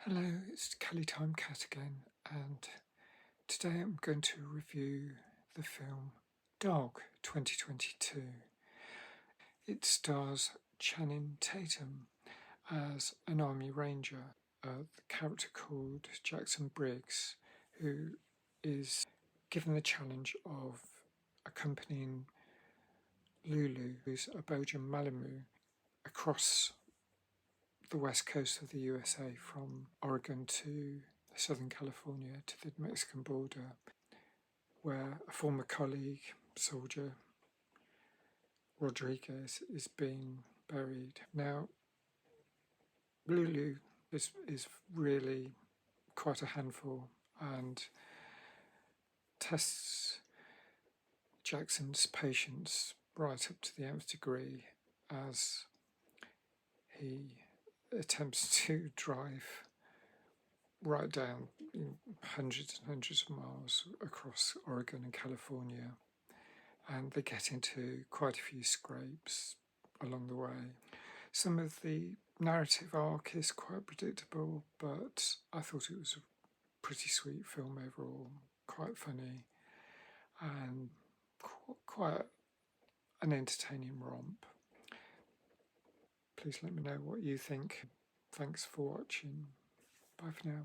Hello, it's Kelly Time Cat again, and today I'm going to review the film Dog 2022. It stars Channing Tatum as an army ranger, the character called Jackson Briggs, who is given the challenge of accompanying Lulu, who's a Belgian Malamute, across the west coast of the USA from Oregon to Southern California to the Mexican border, where a former colleague, soldier Rodriguez, is being buried. Now, Lulu is really quite a handful and tests Jackson's patience right up to the nth degree as he attempts to drive right down hundreds and hundreds of miles across Oregon and California, and they get into quite a few scrapes along the way. Some of the narrative arc is quite predictable, but I thought it was a pretty sweet film overall, quite funny and quite an entertaining romp. Please let me know what you think. Thanks for watching. Bye for now.